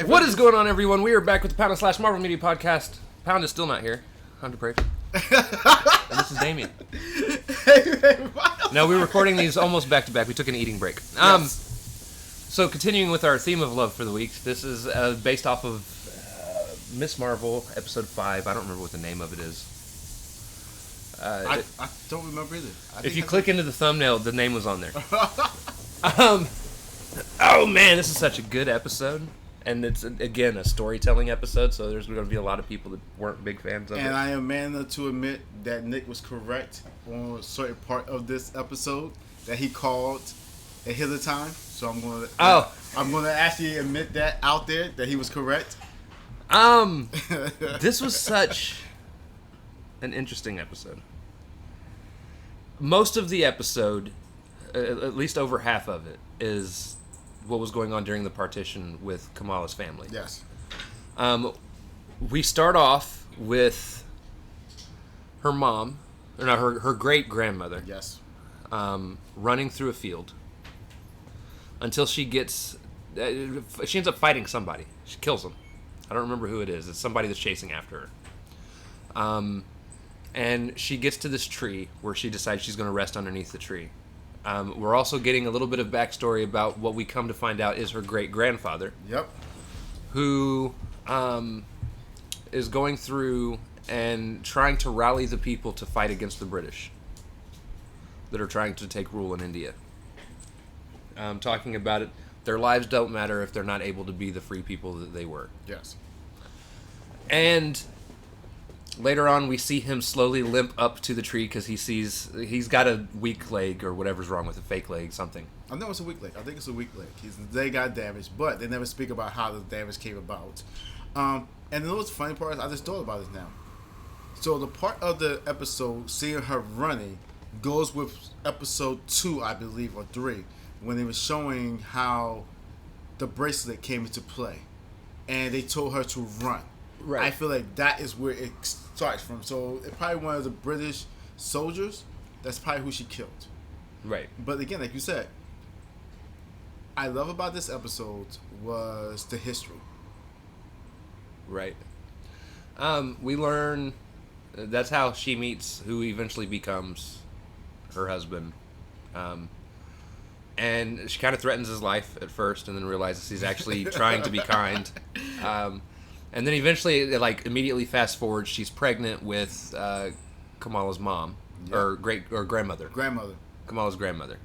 What is going on, everyone? We are back with the Pound / Marvel Media Podcast. Pound is still not here. I'm depraved. And this is Damien. No, we're recording these almost back to back. We took an eating break. So continuing with our theme of love for the week, this is based off of Miss Marvel episode 5. I don't remember what the name of it is. I don't remember either. If you click into the thumbnail, the name was on there. Oh man, this is such a good episode. And it's, again, a storytelling episode, so there's going to be a lot of people that weren't big fans of it. And I am man enough to admit that Nick was correct on a certain part of this episode that he called ahead of time. So I'm going to actually admit that out there, that he was correct. This was such an interesting episode. Most of the episode, at least over half of it, is what was going on during the partition with Kamala's family. Yes. We start off with her mom, or no, her great-grandmother. Yes. Running through a field until she gets... she ends up fighting somebody. She kills them. I don't remember who it is. It's somebody that's chasing after her. And she gets to this tree where she decides she's going to rest underneath the tree. We're also getting a little bit of backstory about what we come to find out is her great-grandfather. Yep. Who is going through and trying to rally the people to fight against the British that are trying to take rule in India. Talking about it, their lives don't matter if they're not able to be the free people that they were. Yes. And later on, we see him slowly limp up to the tree because he's got a weak leg or whatever's wrong with a fake leg, something. I know it's a weak leg. I think it's a weak leg. They got damaged, but they never speak about how the damage came about. And you know what's the funny part is I just thought about it now. So the part of the episode, seeing her running, goes with episode 2, I believe, or 3, when they were showing how the bracelet came into play. And they told her to run. Right. I feel like that is where it starts from. So it's probably one of the British soldiers. That's probably who she killed. Right. But again, like you said, I love about this episode was the history. Right. We learn that's how she meets who eventually becomes her husband. And she kind of threatens his life at first and then realizes he's actually trying to be kind. And then eventually, it immediately fast forward, she's pregnant with Kamala's mom, yep. or grandmother. Kamala's grandmother.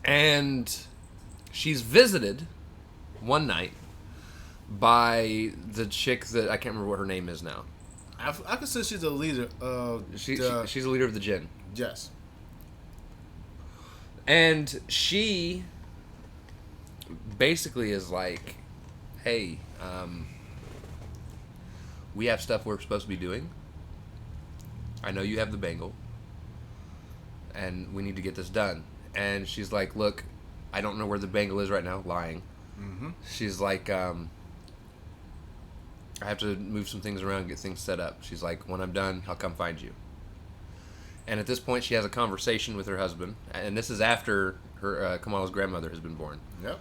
And she's visited one night by the chick that I can't remember what her name is now. I consider she's a leader of she's a leader of the Jinn. Yes. And she basically is like, hey, we have stuff we're supposed to be doing. I know you have the bangle. And we need to get this done. And she's like, look, I don't know where the bangle is right now. Lying. Mm-hmm. She's like, I have to move some things around, get things set up. She's like, when I'm done, I'll come find you. And at this point, she has a conversation with her husband. And this is after her Kamala's grandmother has been born. Yep.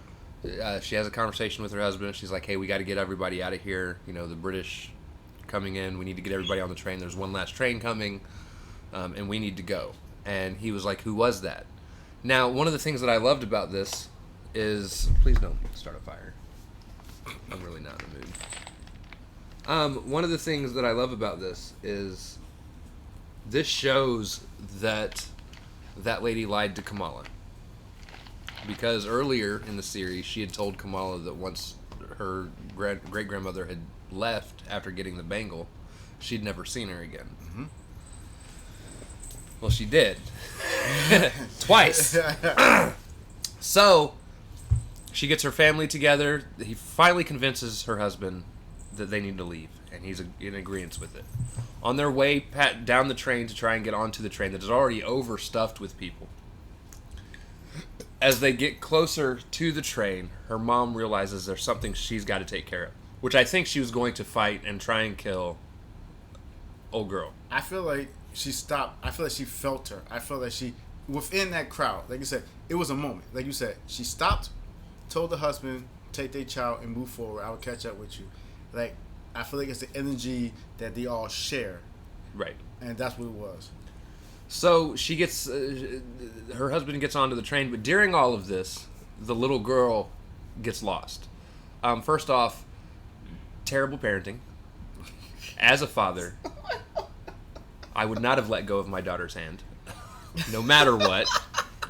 She has a conversation with her husband. She's like, hey, we got to get everybody out of here. You know, the British coming in. We need to get everybody on the train. There's one last train coming, and we need to go. And he was like, who was that? Now, one of the things that I loved about this is... Please don't start a fire. I'm really not in the mood. One of the things that I love about this is this shows that that lady lied to Kamala. Because earlier in the series, she had told Kamala that once her great-grandmother had left after getting the bangle, she'd never seen her again. Mm-hmm. Well, she did. Twice. So, she gets her family together. He finally convinces her husband that they need to leave, and he's in agreement with it. On their way down the train to try and get onto the train that is already overstuffed with people, as they get closer to the train, her mom realizes there's something she's got to take care of, which I think she was going to fight and try and kill old girl. I feel like she stopped. I feel like she felt her. I feel like she, within that crowd, like you said, it was a moment. Like you said, she stopped, told the husband, take their child and move forward. I will catch up with you. Like, I feel like it's the energy that they all share. Right. And that's what it was. So she gets, her husband gets onto the train, but during all of this, the little girl gets lost. First off, terrible parenting. As a father, I would not have let go of my daughter's hand, no matter what.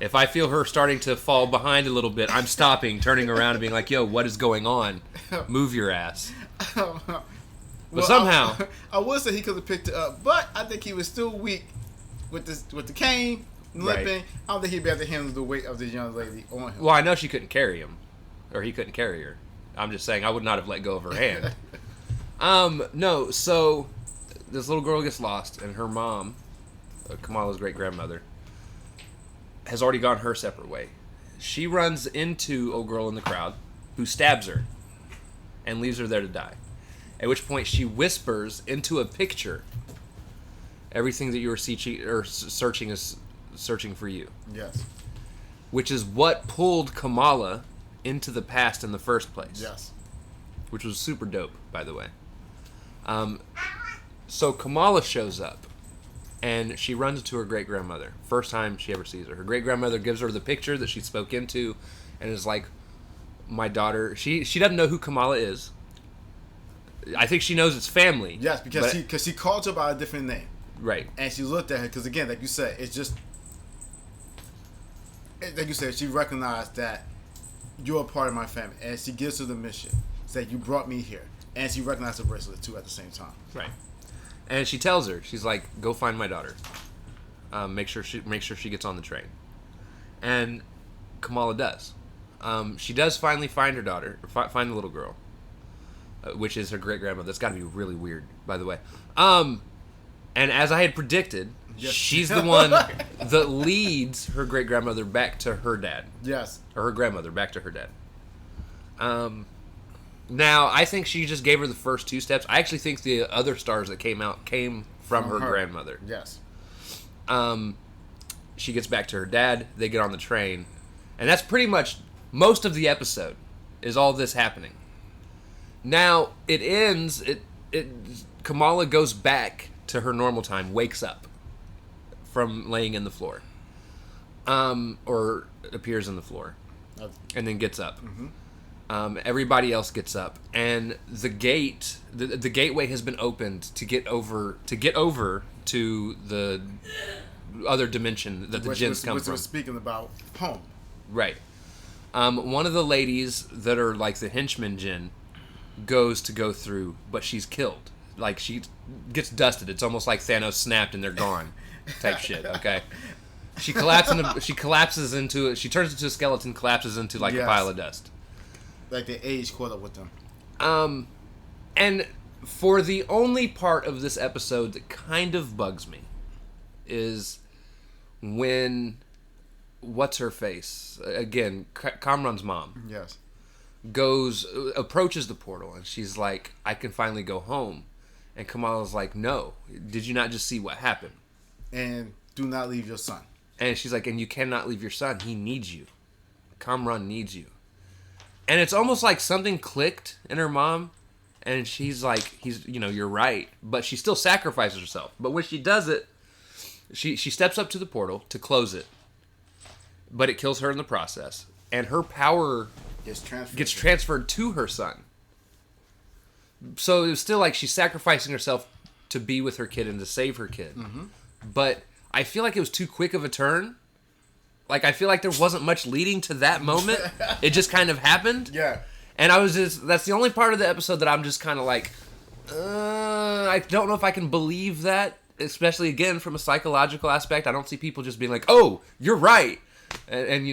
If I feel her starting to fall behind a little bit, I'm stopping, turning around, and being like, "Yo, what is going on? Move your ass." But somehow, I would say he could have picked it up, but I think he was still weak with the cane, limping. Right. I don't think he'd be able to handle the weight of this young lady on him. well, I know she couldn't carry him, or he couldn't carry her. I'm just saying I would not have let go of her hand. No, so this little girl gets lost, and her mom, Kamala's great-grandmother, has already gone her separate way. She runs into old girl in the crowd, who stabs her, and leaves her there to die. At which point she whispers into a picture, everything that you were searching is searching for you. Yes. Which is what pulled Kamala into the past in the first place. Yes. Which was super dope, by the way. So Kamala shows up, and she runs into her great-grandmother. First time she ever sees her. Her great-grandmother gives her the picture that she spoke into, and is like, my daughter... She doesn't know who Kamala is. I think she knows it's family. Yes, because she called her by a different name. Right. And she looked at her, because again, like you said, it's just... Like you said, she recognized that you're a part of my family. And she gives her the mission. Say, you brought me here. And she recognized the bracelet, too, at the same time. Right. And she tells her, she's like, go find my daughter. Make sure she gets on the train. And Kamala does. She does finally find her daughter, find the little girl, which is her great-grandmother. That's got to be really weird, by the way. And as I had predicted, yes. She's the one that leads her great-grandmother back to her dad. Yes. Or her grandmother back to her dad. Now, I think she just gave her the first two steps. I actually think the other stars that came out came from her grandmother. Yes. She gets back to her dad. They get on the train. And that's pretty much most of the episode is all this happening. Now, it ends... Kamala goes back to her normal time, wakes up from laying in the floor. Or appears in the floor. And then gets up. Mm-hmm. Everybody else gets up, and the gateway has been opened to get over to the other dimension that the jinns come from. We're speaking about home, right? One of the ladies that are like the henchman jinn goes to go through, but she's killed. Like she gets dusted. It's almost like Thanos snapped and they're gone, type shit. Okay. She collapses into. She turns into a skeleton, collapses into like a pile of dust. Like the age caught up with them. And for the only part of this episode that kind of bugs me is when what's her face again, Kamran's mom. Yes. Approaches the portal and she's like, I can finally go home, and Kamala's like, no, did you not just see what happened? And do not leave your son. And she's like, and you cannot leave your son. He needs you. Kamran needs you. And it's almost like something clicked in her mom, and she's like, you're right. But she still sacrifices herself. But when she does it, she steps up to the portal to close it. But it kills her in the process. And her power gets transferred to her son. So it was still like she's sacrificing herself to be with her kid and to save her kid. Mm-hmm. But I feel like it was too quick of a turn. Like, I feel like there wasn't much leading to that moment. It just kind of happened. Yeah. And that's the only part of the episode that I'm just kind of like, I don't know if I can believe that, especially, again, from a psychological aspect. I don't see people just being like, oh, you're right. And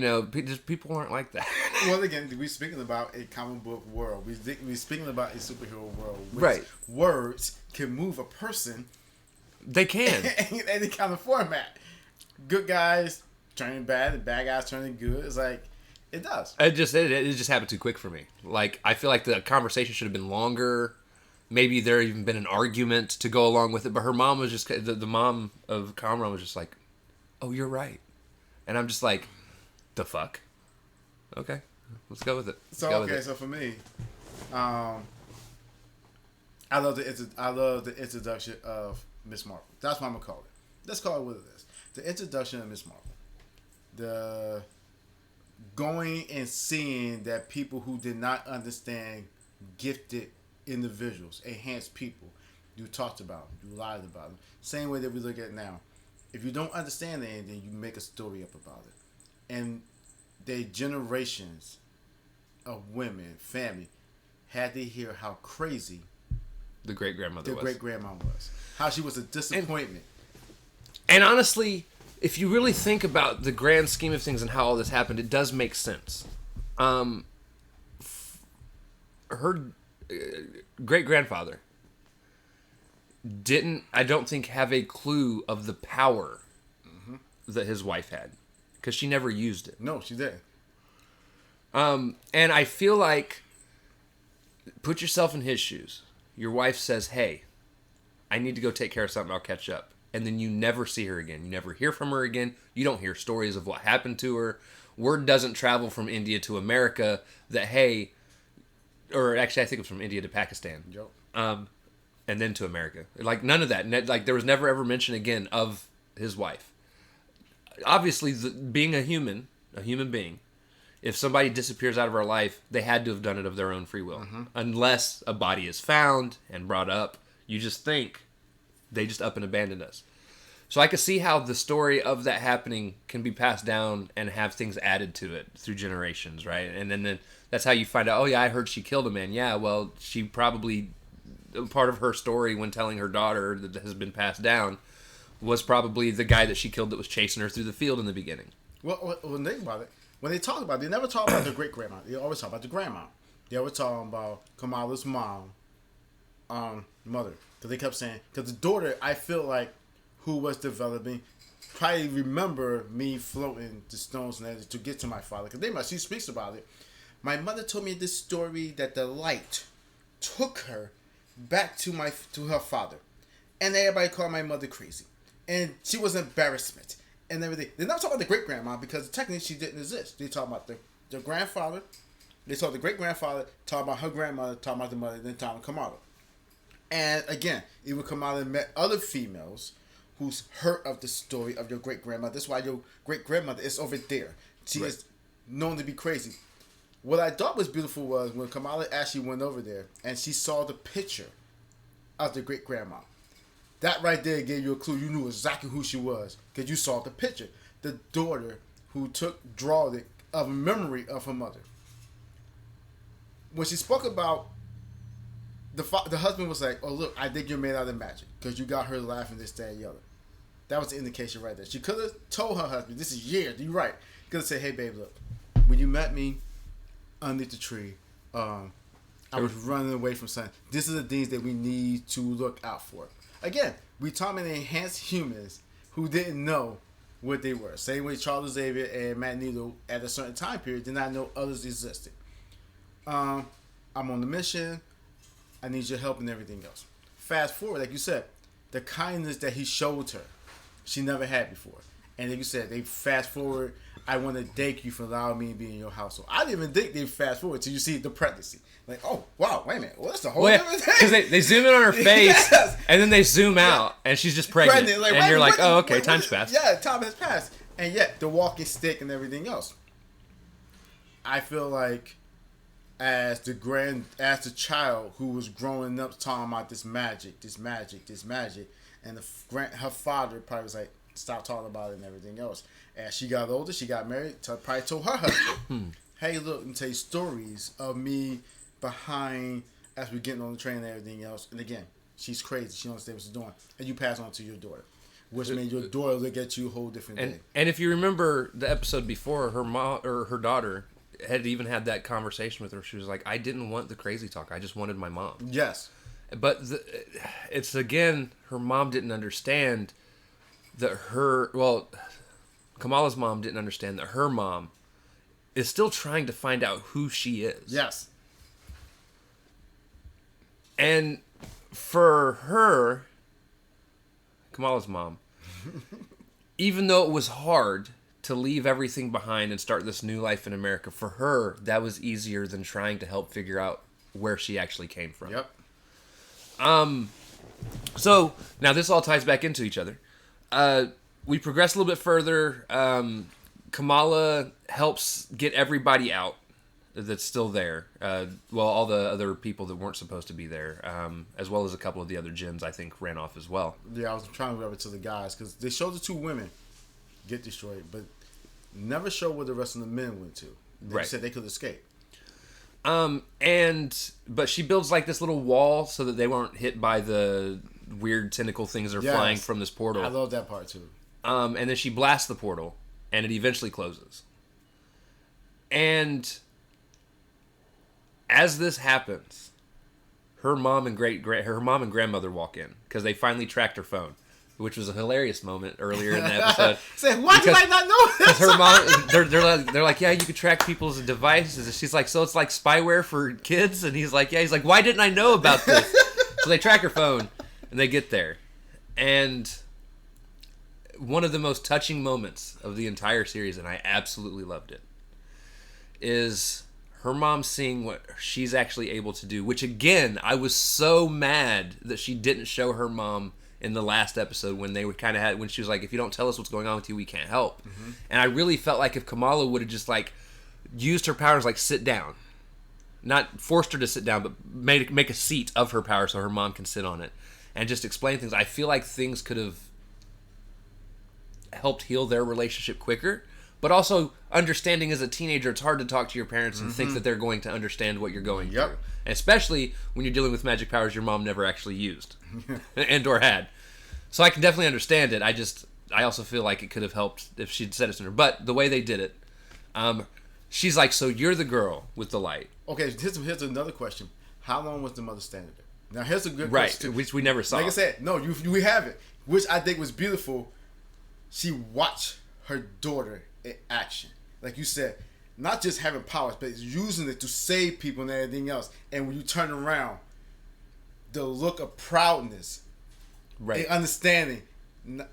just people aren't like that. Well, again, we're speaking about a comic book world. We're speaking about a superhero world. Right. Words can move a person. They can. In any kind of format. Good guys turning bad, and bad guys turning good. It's like, it does. It just happened too quick for me. Like, I feel like the conversation should have been longer. Maybe there even been an argument to go along with it. But her mom was just, the mom of Kamran was just like, oh, you're right. And I'm just like, the fuck? Okay. Let's go with it. So okay, so for me, I love the introduction of Miss Marvel. That's what I'm gonna call it. Let's call it what it is. The introduction of Miss Marvel. The going and seeing that people who did not understand gifted individuals, enhanced people, you talked about them, you lied about them. Same way that we look at it now. If you don't understand anything, you make a story up about it. And the generations of women, family, had to hear how crazy The great grandmother the was. great grandma was. How she was a disappointment. And honestly, if you really think about the grand scheme of things and how all this happened, it does make sense. Her great grandfather didn't, I don't think, have a clue of the power that his wife had, because she never used it. No, she didn't. And I feel like, put yourself in his shoes. Your wife says, "Hey, I need to go take care of something. I'll catch up." And then you never see her again. You never hear from her again. You don't hear stories of what happened to her. Word doesn't travel from India to America that, hey, or actually I think it was from India to Pakistan. Yep. And then to America. Like, none of that. Like, there was never ever mention again of his wife. Obviously, being a human being, if somebody disappears out of our life, they had to have done it of their own free will. Unless a body is found and brought up, you just think they just up and abandoned us. So I could see how the story of that happening can be passed down and have things added to it through generations, right? And then that's how you find out, oh yeah, I heard she killed a man. Yeah, well, she probably, part of her story when telling her daughter that has been passed down was probably the guy that she killed that was chasing her through the field in the beginning. Well, when they about it, when they talk about it, they never talk about the great grandma. They always talk about the grandma. They always talk about Kamala's mom, mother. Because they kept saying, because the daughter, I feel like, who was developing, probably remember me floating the stones and to get to my father. Because she speaks about it. My mother told me this story that the light took her back to her father. And everybody called my mother crazy. And she was embarrassment and everything. They're not talking about the great grandma because technically she didn't exist. They talk about the grandfather. They talk the great grandfather, talk about her grandmother, talk about the mother, then talk about Kamala. And again, even Kamala met other females who's heard of the story of your great grandmother. That's why your great grandmother is over there. She is known to be crazy. What I thought was beautiful was when Kamala actually went over there and she saw the picture of the great grandma. That right there gave you a clue. You knew exactly who she was because you saw the picture. The daughter who drawed it of a memory of her mother. When she spoke about the husband was like, "Oh look, I think you're made out of magic because you got her laughing this, that, and the other." That was the indication right there. She could have told her husband, "This is years." You're right. Could have said, "Hey babe, look, when you met me underneath the tree, I was running away from something. This is the things that we need to look out for." Again, we talking about enhanced humans who didn't know what they were. Same way Charles Xavier and Matt Needle at a certain time period did not know others existed. I'm on the mission. I need your help and everything else. Fast forward, like you said, the kindness that he showed her, she never had before. And like you said, they fast forward, I want to thank you for allowing me to be in your household. I didn't even think they fast forward till you see the pregnancy. Like, oh, wow, wait a minute. Well, that's a whole different thing. Because they zoom in on her face, and then they zoom out, and she's just pregnant. Like, and you're like, oh, okay, time's passed. Yeah, time has passed. And yet, the walking stick and everything else. I feel like as the child who was growing up talking about this magic, and her father probably was like, stop talking about it and everything else. As she got older, she got married, probably told her husband, hey, look, and tell you stories of me behind as we're getting on the train and everything else. And again, she's crazy. She don't understand what she's doing. And you pass on to your daughter, which made your daughter look at you a whole different day. And if you remember the episode before, her mom or her daughter had even had that conversation with her. She was like, I didn't want the crazy talk. I just wanted my mom. Yes. But it's, again, her mom didn't understand that Kamala's mom didn't understand that her mom is still trying to find out who she is. Yes. And for her, Kamala's mom, even though it was hard to leave everything behind and start this new life in America, for her, that was easier than trying to help figure out where she actually came from. Yep. So now this all ties back into each other. We progress a little bit further. Kamala helps get everybody out that's still there. Well, all the other people that weren't supposed to be there, as well as a couple of the other gens, I think, ran off as well. Yeah, I was trying to grab it to the guys because they showed the two women get destroyed, but never show where the rest of the men went to. They said they could escape. But she builds like this little wall so that they weren't hit by the weird tentacle things that are flying from this portal. I love that part too. And then she blasts the portal, and it eventually closes. And as this happens, her mom and grandmother walk in because they finally tracked her phone, which was a hilarious moment earlier in the episode. Say, why did I not know this? Her mom, they're like, yeah, you could track people's devices. And she's like, so it's like spyware for kids? And he's like, yeah. He's like, why didn't I know about this? So they track her phone, and they get there. And one of the most touching moments of the entire series, and I absolutely loved it, is her mom seeing what she's actually able to do. Which, again, I was so mad that she didn't show her mom in the last episode when they were kind of when she was like, if you don't tell us what's going on with you, we can't help. Mm-hmm. And I really felt like if Kamala would have just like used her powers, like sit down, not forced her to sit down, but make a seat of her power so her mom can sit on it and just explain things, I feel like things could have helped heal their relationship quicker. But also, understanding as a teenager, it's hard to talk to your parents and think that they're going to understand what you're going through. And especially when you're dealing with magic powers your mom never actually used and or had. So I can definitely understand it. I also feel like it could have helped if she'd said it sooner. But the way they did it, she's like, so you're the girl with the light. Okay, here's another question. How long was the mother standing there? Now, here's a good question. Right, which we never saw. Like I said, no, we have it. Which I think was beautiful. She watched her daughter in action. Like you said, not just having powers, but using it to save people and everything else. And when you turn around, the look of proudness, and understanding. The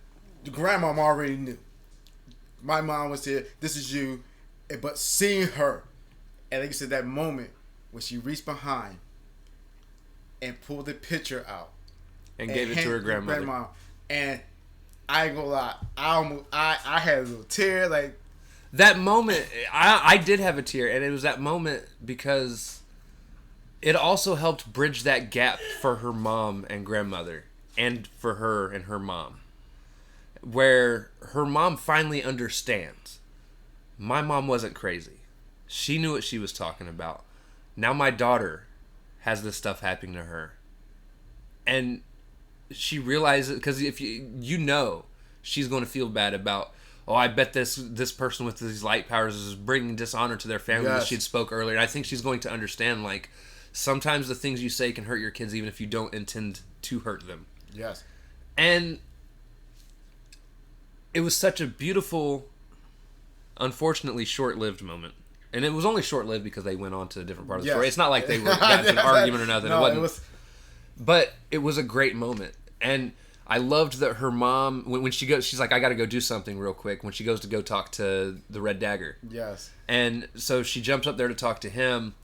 grandmom already knew. My mom was here. This is you. But seeing her, and like you said, that moment when she reached behind and pulled the picture out and gave it to her grandmother. And I ain't gonna lie, I had a little tear. Like that moment, I did have a tear, and it was that moment because it also helped bridge that gap for her mom and grandmother, and for her and her mom, where her mom finally understands. My mom wasn't crazy. She knew what she was talking about. Now my daughter has this stuff happening to her, and she realizes, because if you know she's going to feel bad about, oh, I bet this person with these light powers is bringing dishonor to their family that she'd spoke earlier. And I think she's going to understand, like, sometimes the things you say can hurt your kids even if you don't intend to hurt them. Yes. And it was such a beautiful, unfortunately short-lived moment. And it was only short-lived because they went on to a different part of the story. It's not like they got into an argument or nothing. No, it wasn't. But it was a great moment. And I loved that her mom, when she goes, she's like, I got to go do something real quick. When she goes to go talk to the Red Dagger. Yes. And so she jumps up there to talk to him.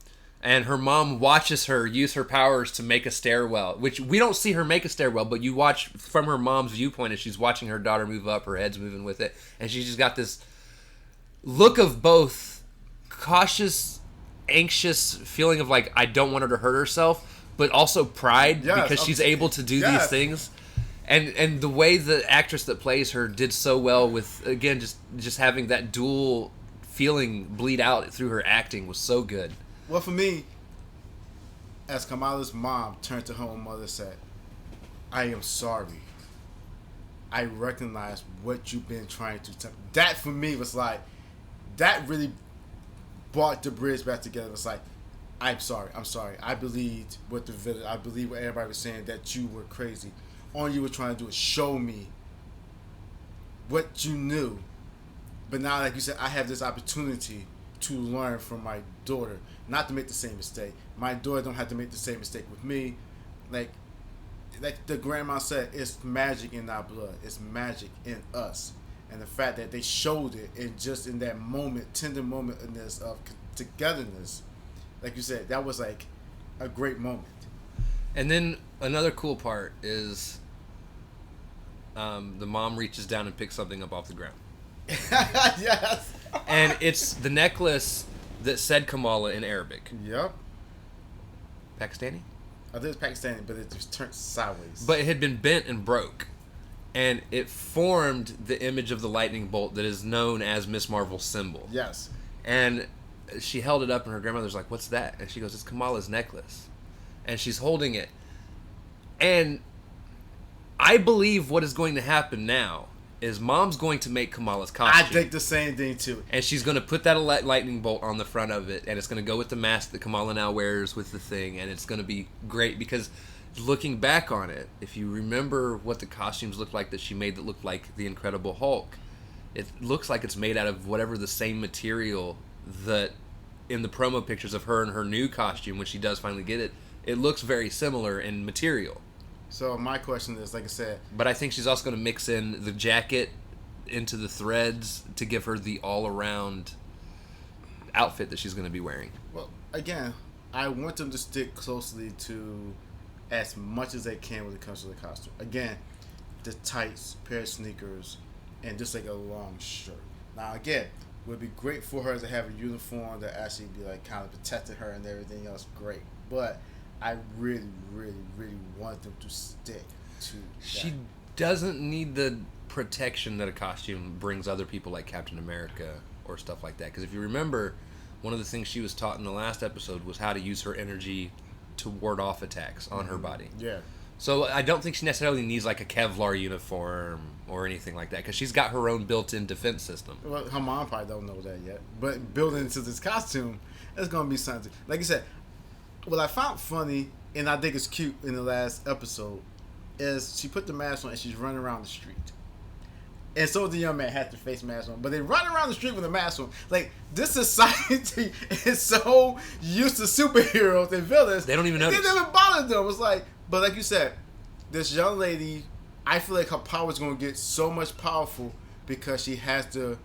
And her mom watches her use her powers to make a stairwell. Which we don't see her make a stairwell, but you watch from her mom's viewpoint as she's watching her daughter move up. Her head's moving with it. And she's just got this look of both cautious, anxious feeling of like, I don't want her to hurt herself, but also pride because she's able to do these things. And the way the actress that plays her did so well with, again, just having that dual feeling bleed out through her acting was so good. Well, for me, as Kamala's mom turned to her own mother and said, I am sorry. I recognize what you've been trying to tell. That for me was like, that really brought the bridge back together. It was like, I'm sorry. I believed what the village, I believe what everybody was saying, that you were crazy. All you were trying to do is show me what you knew. But now, like you said, I have this opportunity to learn from my daughter, not to make the same mistake. My daughter don't have to make the same mistake with me. Like the grandma said, it's magic in our blood. It's magic in us. and the fact that they showed it and just in that moment, tender moment in this of togetherness, like you said, that was like a great moment. And then another cool part is the mom reaches down and picks something up off the ground. Yes. And it's the necklace that said Kamala in Arabic. Yep. Pakistani? I think it's Pakistani, but it just turned sideways. But it had been bent and broke. And it formed the image of the lightning bolt that is known as Miss Marvel's symbol. Yes. And she held it up, and her grandmother's like, "What's that?" And she goes, "It's Kamala's necklace." And she's holding it. And I believe what is going to happen now is Mom's going to make Kamala's costume. I think the same thing too. And she's going to put that lightning bolt on the front of it, and it's going to go with the mask that Kamala now wears with the thing, and it's going to be great because looking back on it, if you remember what the costumes looked like that she made that looked like the Incredible Hulk, it looks like it's made out of whatever the same material that in the promo pictures of her in her new costume when she does finally get it, it looks very similar in material. So my question is, like I said, but I think she's also going to mix in the jacket into the threads to give her the all-around outfit that she's going to be wearing. Well, again, I want them to stick closely to as much as they can when it comes to the costume. Again, the tights, pair of sneakers, and just like a long shirt. Now, again, it would be great for her to have a uniform that actually be like kind of protecting her and everything else. Great, but I really, really, really want them to stick to that. She doesn't need the protection that a costume brings other people like Captain America or stuff like that. Because if you remember, one of the things she was taught in the last episode was how to use her energy to ward off attacks on her body. Yeah. So I don't think she necessarily needs like a Kevlar uniform or anything like that because she's got her own built-in defense system. Well, her mom probably don't know that yet. But building into this costume, it's going to be something. Like you said, what I found funny, and I think it's cute in the last episode, is she put the mask on and she's running around the street. And so the young man had the face mask on. But they run around the street with a mask on. Like, this society is so used to superheroes and villains. They don't even notice. It never bothered them. It's like, but like you said, this young lady, I feel like her power is going to get so much powerful because she has the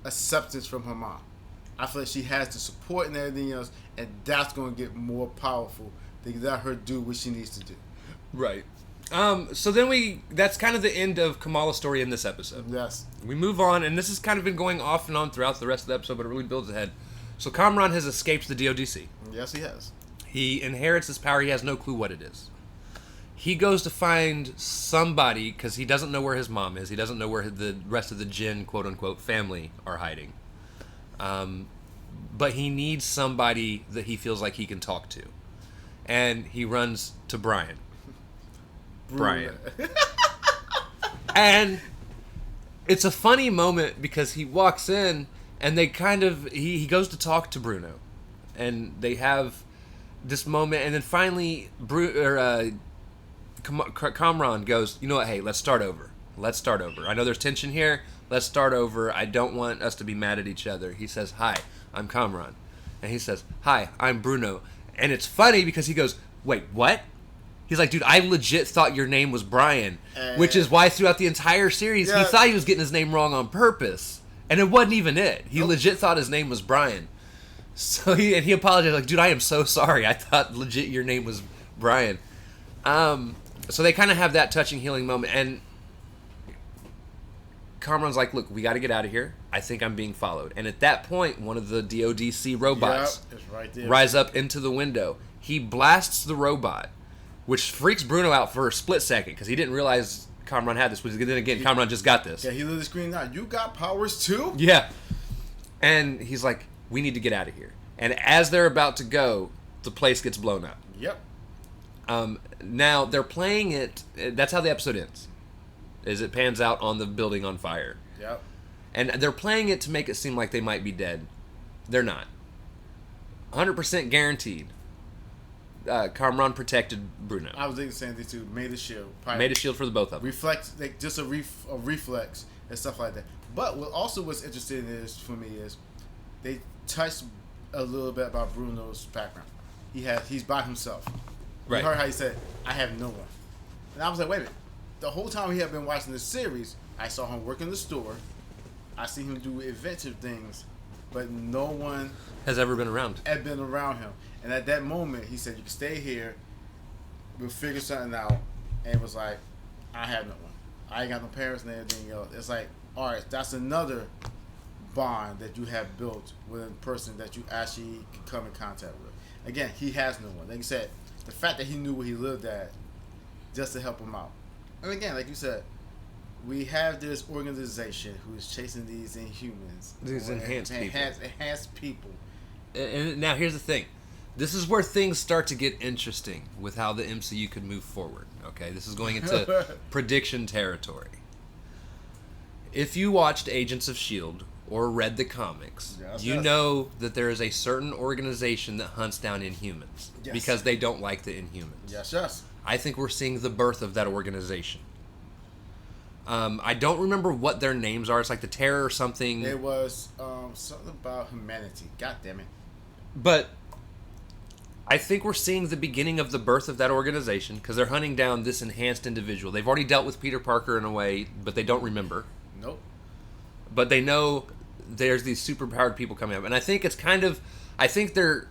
acceptance from her mom. I feel like she has the support and everything else, and that's going to get more powerful. They let her do what she needs to do. Right. So then that's kind of the end of Kamala's story in this episode. Yes. We move on, and this has kind of been going off and on throughout the rest of the episode, but it really builds ahead. So Kamran has escaped the DODC. Yes, he has. He inherits this power. He has no clue what it is. He goes to find somebody, because he doesn't know where his mom is. He doesn't know where the rest of the Jinn, quote-unquote, family are hiding. But he needs somebody that he feels like he can talk to. And he runs to Brian. Brian. And it's a funny moment because he walks in and they kind of he goes to talk to Bruno, and they have this moment, and then finally Kamran goes, "You know what, hey, let's start over. I know there's tension here. Let's start over. I don't want us to be mad at each other." He says, "Hi, I'm Kamran." And he says, "Hi, I'm Bruno." And it's funny because he goes, "Wait, what?" He's like, "Dude, I legit thought your name was Brian," which is why throughout the entire series, he thought he was getting his name wrong on purpose. And it wasn't even it. He legit thought his name was Brian. So he apologized, like, "Dude, I am so sorry. I thought legit your name was Brian." So they kind of have that touching, healing moment. And Kamran's like, "Look, we got to get out of here. I think I'm being followed." And at that point, one of the DODC robots right there. rise up into the window. He blasts the robot, which freaks Bruno out for a split second because he didn't realize Kamran had this. But then again, Kamran just got this. Yeah, he literally screamed out, "You got powers too?" Yeah. And he's like, "We need to get out of here." And as they're about to go, the place gets blown up. Yep. Now, they're playing it. That's how the episode ends. Is it pans out on the building on fire. Yep. And they're playing it to make it seem like they might be dead. They're not. 100% guaranteed. Kamran protected Bruno. I was thinking the same thing too. Made a shield. Made a shield for the both of them. Reflect, like just a reflex and stuff like that. But what's interesting is for me is they touched a little bit about Bruno's background. He's by himself. Right. You heard how he said, "I have no one," and I was like, wait a minute. The whole time we have been watching this series, I saw him work in the store. I see him do inventive things, but no one Has ever been around. had been around him. And at that moment, he said, "You can stay here. We'll figure something out." And it was like, I have no one. I ain't got no parents and everything else. It's like, all right, that's another bond that you have built with a person that you actually can come in contact with. Again, he has no one. Like you said, the fact that he knew where he lived at just to help him out. And again, like you said, we have this organization who is chasing these Inhumans. These enhanced people. Enhanced people. And now here's the thing. This is where things start to get interesting with how the MCU could move forward. Okay, this is going into prediction territory. If you watched Agents of S.H.I.E.L.D. or read the comics, you know that there is a certain organization that hunts down Inhumans because they don't like the Inhumans. Yes. I think we're seeing the birth of that organization. I don't remember what their names are. It's like the Terror or something. It was something about humanity. God damn it. But I think we're seeing the beginning of the birth of that organization because they're hunting down this enhanced individual. They've already dealt with Peter Parker in a way, but they don't remember. Nope. But they know there's these superpowered people coming up. And I think I think they're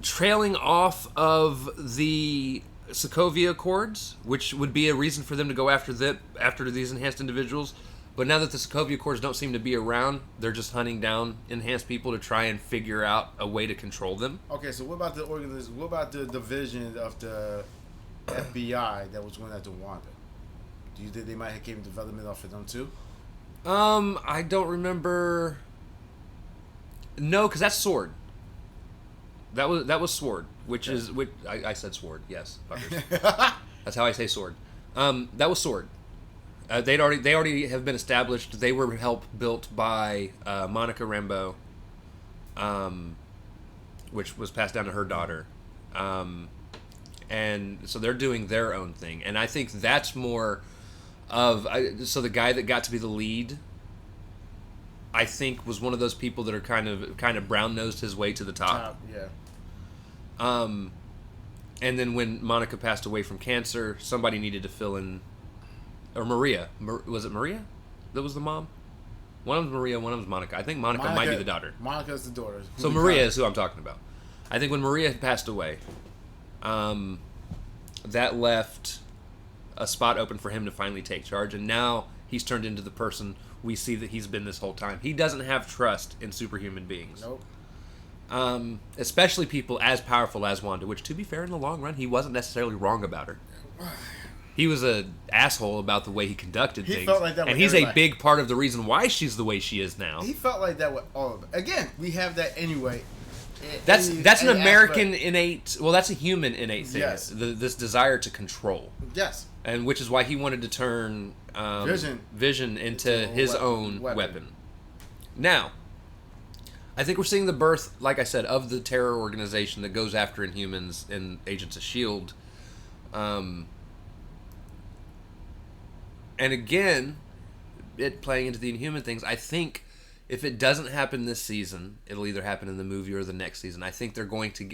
trailing off of the Sokovia Accords, which would be a reason for them to go after these enhanced individuals. But now that the Sokovia Accords don't seem to be around, they're just hunting down enhanced people to try and figure out a way to control them. Okay, so what about the organization? What about the division of the FBI that was going after Wanda? Do you think they might have came development off of them too? I don't remember. No, because that's Sword. That was Sword, which I said Sword. Yes, fuckers. That's how I say Sword. That was Sword. They already have been established. They were built by Monica Rambeau, which was passed down to her daughter, and so they're doing their own thing. And I think that's more of so the guy that got to be the lead, I think, was one of those people that are kind of brown nosed his way to the top. Yeah. And then when Monica passed away from cancer, somebody needed to fill in. Or Maria. Was it Maria that was the mom? One of them's Maria, one of them's Monica. I think Monica might be the daughter. Monica's the daughter. So Maria is who I'm talking about. I think when Maria had passed away, that left a spot open for him to finally take charge. And now he's turned into the person we see that he's been this whole time. He doesn't have trust in superhuman beings. Nope. Especially people as powerful as Wanda, which, to be fair, in the long run, he wasn't necessarily wrong about her. He was an asshole about the way he conducted things. Felt like that and with he's everybody. a big part of the reason why she's the way she is now. He felt like that with all of it. Again, we have that anyway. That's an American innate... Well, that's a human innate thing. Yes. This desire to control. Yes. And which is why he wanted to turn Vision into his own weapon. Now, I think we're seeing the birth, like I said, of the terror organization that goes after Inhumans and Agents of S.H.I.E.L.D. And again, it playing into the Inhuman things, I think if it doesn't happen this season, it'll either happen in the movie or the next season. I think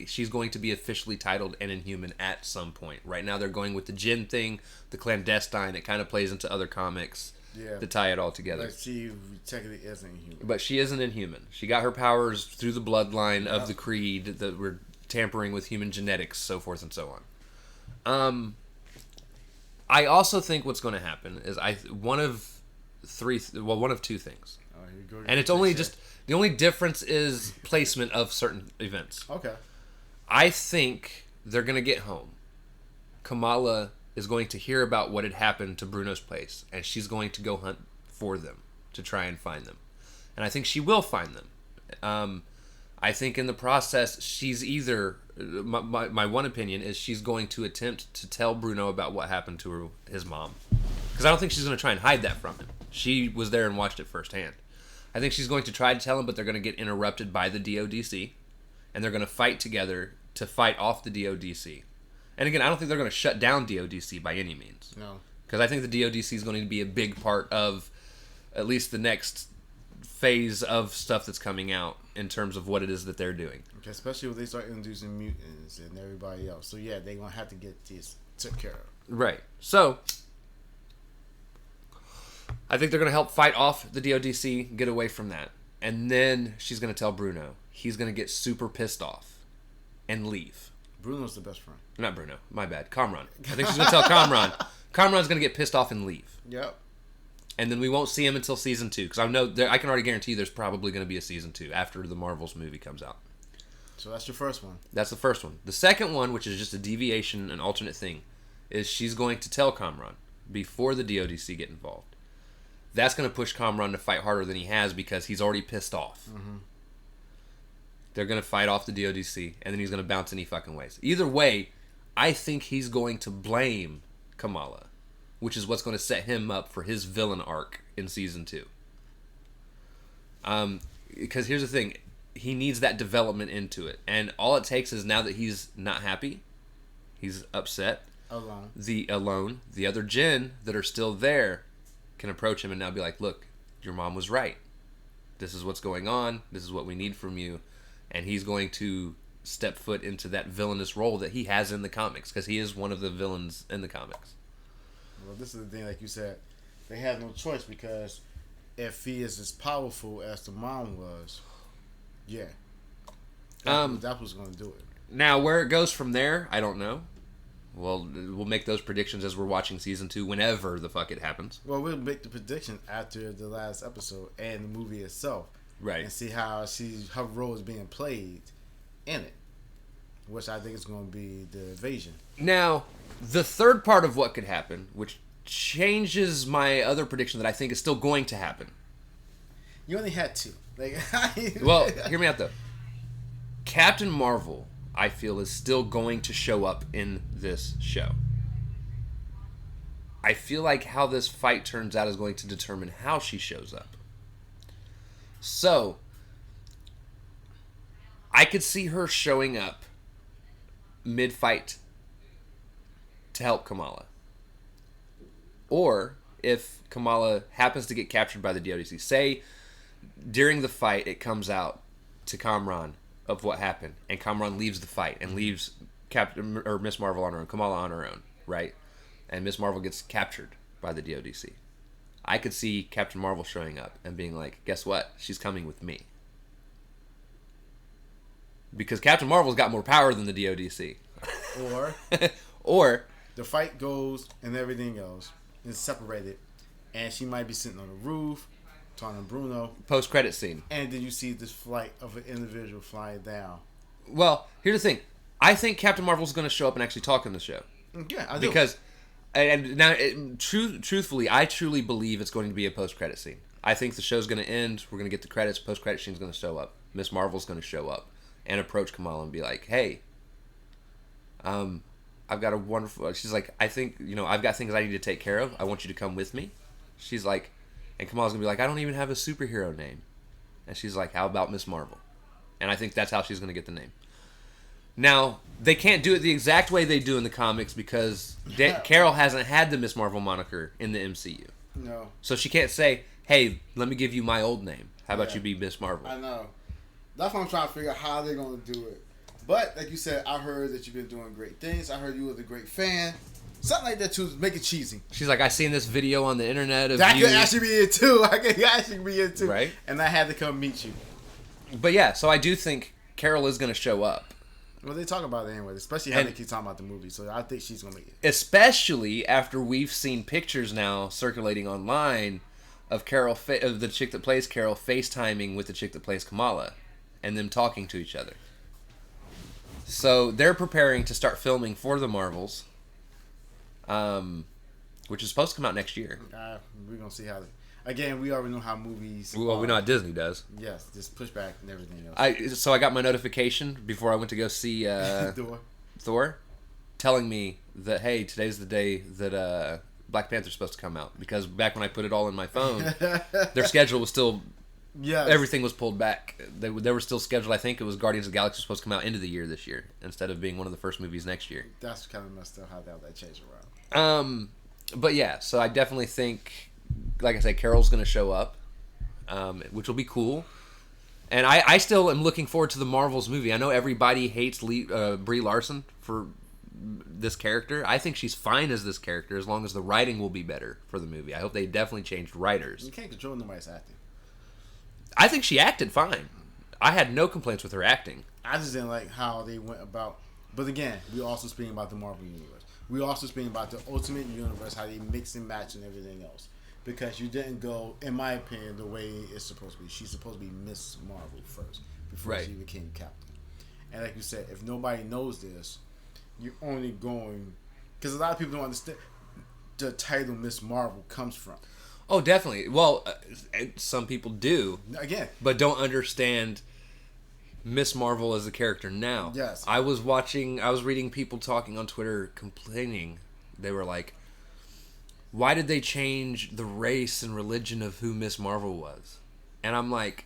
she's going to be officially titled an Inhuman at some point. Right now they're going with the Jinn thing, the clandestine. It kind of plays into other comics to tie it all together. But she technically is an Inhuman. But she is an Inhuman. She got her powers through the bloodline of the Creed that were tampering with human genetics, so forth and so on. I also think what's going to happen is one of two things. And it's only just the only difference is placement of certain events. Okay. I think they're going to get home. Kamala is going to hear about what had happened to Bruno's place, and she's going to go hunt for them to try and find them. And I think she will find them. I think in the process, she's either... My one opinion is she's going to attempt to tell Bruno about what happened to his mom. Because I don't think she's going to try and hide that from him. She was there and watched it firsthand. I think she's going to try to tell him, but they're going to get interrupted by the DODC. And they're going to fight together to fight off the DODC. And again, I don't think they're going to shut down DODC by any means. No. Because I think the DODC is going to be a big part of at least the next phase of stuff that's coming out in terms of what it is that they're doing. Okay, especially when they start introducing mutants and everybody else. So yeah, they're going to have to get this took care of. Right. So, I think they're going to help fight off the DODC, get away from that. And then she's going to tell Bruno. He's going to get super pissed off and leave. Bruno's the best friend. Not Bruno. My bad. Kamran. I think she's going to tell Kamran. Kamran's going to get pissed off and leave. Yep. And then we won't see him until season 2. Because I can already guarantee there's probably going to be a season 2 after the Marvels movie comes out. So that's your first one. That's the first one. The second one, which is just a deviation, an alternate thing, is she's going to tell Kamran before the DODC get involved. That's going to push Kamran to fight harder than he has because he's already pissed off. Mm-hmm. They're going to fight off the DODC, and then he's going to bounce any fucking ways. Either way, I think he's going to blame Kamala, which is what's going to set him up for his villain arc in season 2. Because here's the thing. He needs that development into it. And all it takes is now that he's not happy, he's upset. The other Jinn that are still there can approach him and now be like, look, your mom was right. This is what's going on. This is what we need from you. And he's going to step foot into that villainous role that he has in the comics, because he is one of the villains in the comics. Well, this is the thing, like you said, they have no choice, because if he is as powerful as the mom was, yeah, that was going to do it. Now, where it goes from there, I don't know. Well, we'll make those predictions as we're watching season 2, whenever the fuck it happens. Well, we'll make the prediction after the last episode and the movie itself, right? And see how her role is being played in it, which I think is going to be the invasion. Now, the third part of what could happen, which changes my other prediction that I think is still going to happen. You only had 2. Well, hear me out though. Captain Marvel, I feel, is still going to show up in this show. I feel like how this fight turns out is going to determine how she shows up. So, I could see her showing up mid-fight to help Kamala. Or, if Kamala happens to get captured by the DODC, say during the fight it comes out to Kamran of what happened, and Kamran leaves the fight and leaves Captain or Miss Marvel on her own, Kamala on her own, right? And Miss Marvel gets captured by the DODC. I could see Captain Marvel showing up and being like, guess what? She's coming with me. Because Captain Marvel's got more power than the DODC. Or the fight goes and everything else is separated, and she might be sitting on the roof talking to Bruno. Post-credit scene. And then you see this flight of an individual flying down. Well, here's the thing. I think Captain Marvel's going to show up and actually talk in the show. Yeah, I do. Because, and now, truthfully, I truly believe it's going to be a post-credit scene. I think the show's going to end. We're going to get the credits. Post-credit scene's going to show up. Miss Marvel's going to show up and approach Kamala and be like, hey, I've got a wonderful... She's like, I think, I've got things I need to take care of. I want you to come with me. She's like... And Kamala's going to be like, I don't even have a superhero name. And she's like, how about Miss Marvel? And I think that's how she's going to get the name. Now, they can't do it the exact way they do in the comics because Carol hasn't had the Miss Marvel moniker in the MCU. No. So she can't say, hey, let me give you my old name. How about you be Miss Marvel? I know. That's what I'm trying to figure out how they're going to do it. But, like you said, I heard that you've been doing great things. I heard you was a great fan. Something like that, too. Make it cheesy. She's like, I seen this video on the internet of that you. That could actually be it, too. I could actually be it, too. Right. And I had to come meet you. But, yeah, so I do think Carol is going to show up. Well, they talk about it anyway, especially how they keep talking about the movie. So I think she's going to make it. Especially after we've seen pictures now circulating online of Carol, of the chick that plays Carol FaceTiming with the chick that plays Kamala and them talking to each other. So they're preparing to start filming for the Marvels, which is supposed to come out next year. We're going to see how... Again, we already know how movies... Well, we know how Disney does. Yes, just pushback and everything else. So I got my notification before I went to go see Thor, telling me that, hey, today's the day that Black Panther's supposed to come out. Because back when I put it all in my phone, their schedule was still... Yes. Everything was pulled back. They were still scheduled. I think it was Guardians of the Galaxy was supposed to come out into the year this year instead of being one of the first movies next year. That's kind of messed up how that changed around. But yeah, so I definitely think... Like I said, Carol's going to show up, which will be cool. And I still am looking forward to the Marvels movie. I know everybody hates Brie Larson for this character. I think she's fine as this character as long as the writing will be better for the movie. I hope they definitely changed writers. You can't control nobody's acting. I think she acted fine. I had no complaints with her acting. I just didn't like how they went about. But again, we also speaking about the Marvel Universe. We also speaking about the Ultimate Universe, how they mix and match and everything else. Because you didn't go, in my opinion, the way it's supposed to be. She's supposed to be Miss Marvel first before Right. she became Captain. And like you said, if nobody knows this, you're only going, because a lot of people don't understand the title Miss Marvel comes from. Oh, definitely. Well, some people do, Again, but don't understand Miss Marvel as a character now. Yes. I was reading people talking on Twitter complaining. They were like, why did they change the race and religion of who Miss Marvel was? And I'm like,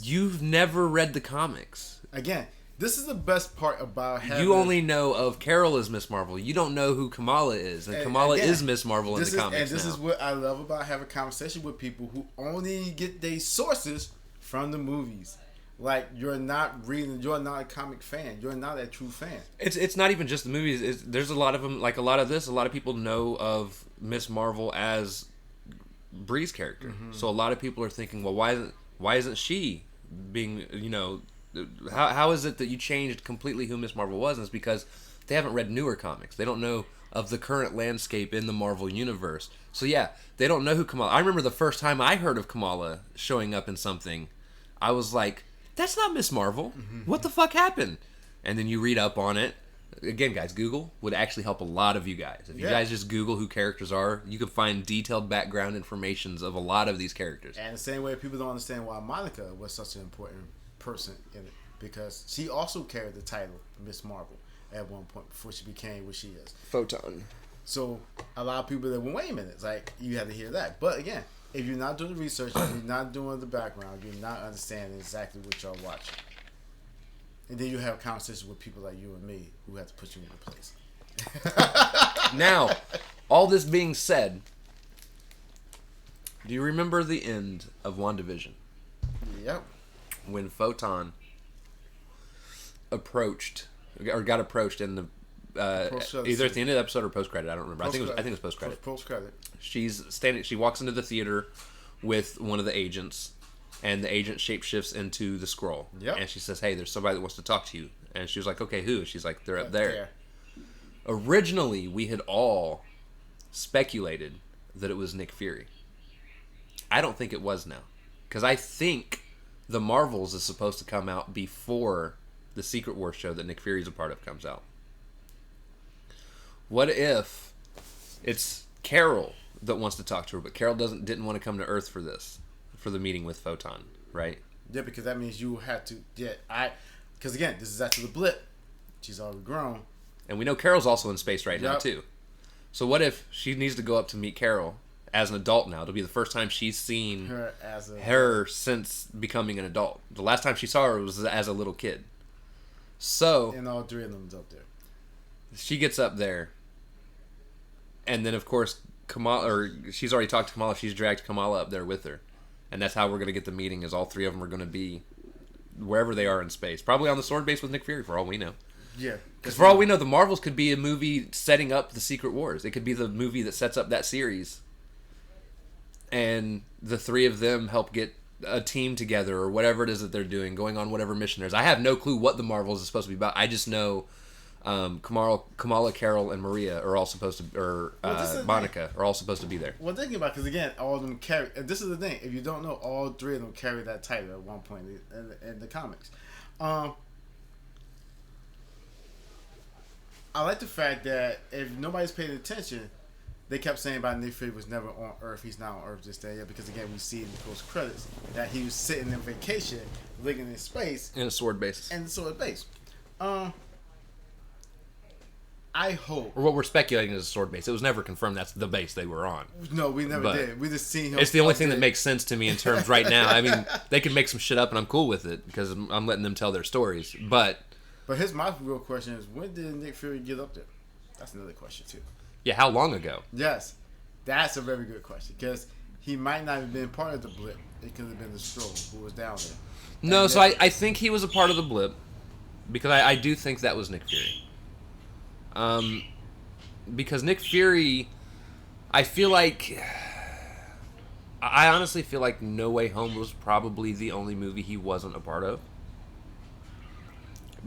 you've never read the comics. again, this is the best part about having. You only know of Carol as Miss Marvel. You don't know who Kamala is. And Kamala again, is Miss Marvel in the comics And this now. is what I love about having a conversation with people who only get their sources from the movies. Like, you're not a comic fan. You're not a true fan. It's not even just the movies. There's a lot of them, like a lot of people know of Miss Marvel as Bree's character. Mm-hmm. So a lot of people are thinking, well, why isn't she being, how is it that you changed completely who Miss Marvel was? And it's because they haven't read newer comics. They don't know of the current landscape in the Marvel universe. So yeah, they don't know who Kamala. I remember the first time I heard of Kamala showing up in something, I was like, that's not Miss Marvel. What the fuck happened? And then you read up on it. Again, guys, Google would actually help a lot of you guys. If you guys just Google who characters are, you can find detailed background informations of a lot of these characters. And the same way people don't understand why Monica was such an important person in it. Because she also carried the title Miss Marvel at one point before she became what she is. Photon. So a lot of people that went, wait a minute, it's like, you had to hear that. But again, if you're not doing the research, if you're not doing the background, you're not understanding exactly what y'all watching. And then you have conversations with people like you and me who have to put you in your place. Now, all this being said, do you remember the end of WandaVision? Yep. When Photon got approached in the either at the end of the episode or post credit, I don't remember. I think it was post credit. Post credit. She's standing. She walks into the theater with one of the agents, and the agent shapeshifts into the scroll. Yep. And she says, "Hey, there's somebody that wants to talk to you." And she was like, "Okay, who?" She's like, "They're up there." Originally, we had all speculated that it was Nick Fury. I don't think it was now, because I think the Marvels is supposed to come out before the Secret Wars show that Nick Fury's a part of comes out. What if it's Carol that wants to talk to her, but Carol didn't want to come to Earth for the meeting with Photon, right? Yeah, because that means you had to. Yeah, because again, this is after the blip. She's already grown. And we know Carol's also in space right now Yep. too. So what if she needs to go up to meet Carol as an adult now? It'll be the first time she's seen her since becoming an adult. The last time she saw her was as a little kid. So and all three of them's up there. she gets up there, and then of course she's already talked to Kamala. She's dragged Kamala up there with her, and that's how we're gonna get the meeting. Is all three of them are gonna be wherever they are in space, probably on the sword base with Nick Fury, for all we know. Yeah, Because for all we know, the Marvels could be a movie setting up the Secret Wars. It could be the movie that sets up that series, and the three of them help get a team together or whatever it is that they're doing, going on whatever mission there is. I have no clue what the Marvels is supposed to be about. I just know Kamala, Carol, and Maria are all supposed to, or Monica are all supposed to be there. Well, thinking about, because again, all of them carry. And this is the thing: if you don't know, all three of them carry that title at one point in the comics. I like the fact that if nobody's paying attention, they kept saying about Nick Fury was never on Earth. He's not on Earth just there yet, because again, we see in the post credits that he was sitting in vacation, living in space, In a sword base. and so at base. I hope. Or what we're speculating is a sword base. It was never confirmed that's the base they were on. No, we never But did. We just seen him. It's the only up thing that there. makes sense to me in terms right now. I mean, they can make some shit up and I'm cool with it because I'm letting them tell their stories. But But my real question is, when did Nick Fury get up there? That's another question too. yeah, how long ago? Yes, that's a very good question, because he might not have been part of the blip. It could have been the Skrull who was down there. No, And so I think he was a part of the blip because I do think that was Nick Fury. Because Nick Fury, I feel like, I honestly feel like No Way Home was probably the only movie he wasn't a part of.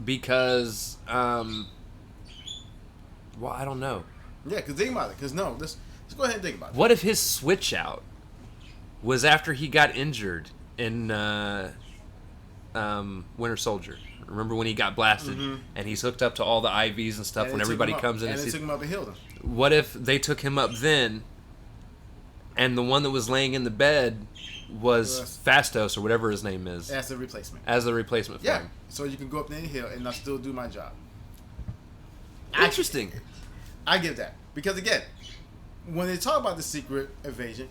Because, well, I don't know. Yeah, because think about it. Because no, let's go ahead and think about it. What if his switch out was after he got injured in Winter Soldier? Remember when he got blasted and he's hooked up to all the IVs and stuff And when they took everybody him up, comes in and and they sees. took him up and healed him. What if they took him up then, and the one that was laying in the bed was Fastos or whatever his name is As a replacement. as the replacement for Yeah, him? so you can go up there and heal, and I'll still do my job. Interesting. I get that. Because again, when they talk about the secret invasion,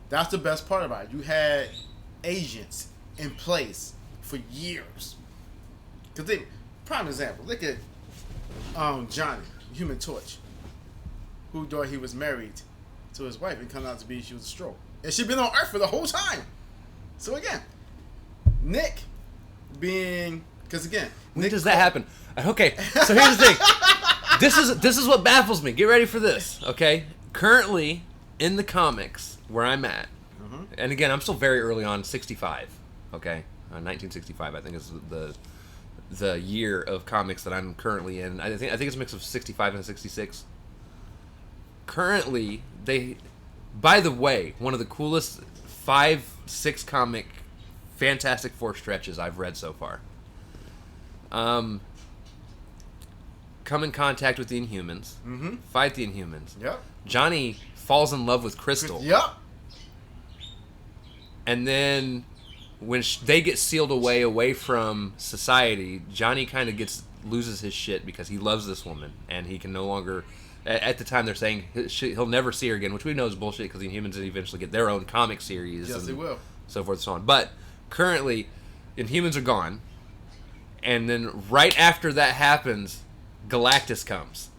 that's the best part about it. You had agents in place for years. Because prime example, look at Johnny, Human Torch, who thought he was married to his wife and come out to be she was a stroke. And she'd been on Earth for the whole time. So again, Nick being, because again, When Nick does that happen? Okay, so here's the thing. This is what baffles me. Get ready for this, okay? Currently, in the comics where I'm at, and again, I'm still very early on, 65, okay? 1965, I think is the year of comics that I'm currently in. I think it's a mix of 65 and 66. Currently, by the way, one of the coolest 5-6 comic Fantastic Four stretches I've read so far. Come in contact with the Inhumans. Fight the Inhumans. Yep. Johnny falls in love with Crystal. Yep. And then when they get sealed away from society, Johnny kind of loses his shit because he loves this woman and he can no longer. At the time, they're saying he'll never see her again, which we know is bullshit because the Inhumans eventually get their own comic series. Yes, and they will. So forth and so on. But currently, Inhumans are gone. And then right after that happens, Galactus comes,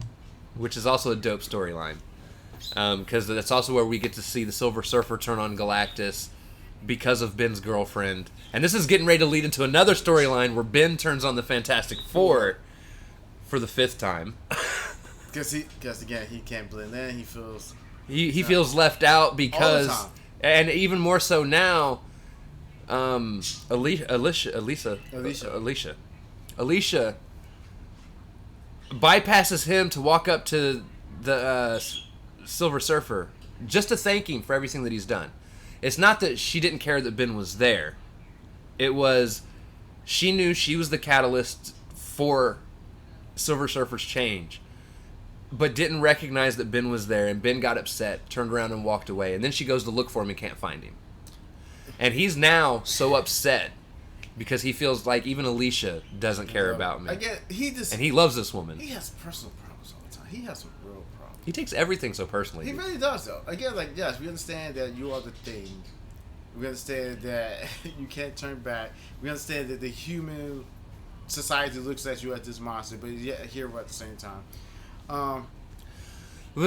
which is also a dope storyline. Because that's also where we get to see the Silver Surfer turn on Galactus because of Ben's girlfriend. And this is getting ready to lead into another storyline where Ben turns on the Fantastic Four for the 5th time. Because again, he can't blend in. He feels he feels left out because, all the time. and even more so now, Alicia bypasses him to walk up to the Silver Surfer just to thank him for everything that he's done. It's not that she didn't care that Ben was there. It was she knew she was the catalyst for Silver Surfer's change, but didn't recognize that Ben was there, and Ben got upset, turned around and walked away, and then she goes to look for him and can't find him. And he's now so upset because he feels like even Alicia doesn't care about me. Again, and he loves this woman. He has personal problems all the time. He has some real problems. He takes everything so personally. He really does, though. Again, like, yes, we understand that you are the thing. We understand that you can't turn back. We understand that the human society looks at you as this monster, but yet here we're at the same time.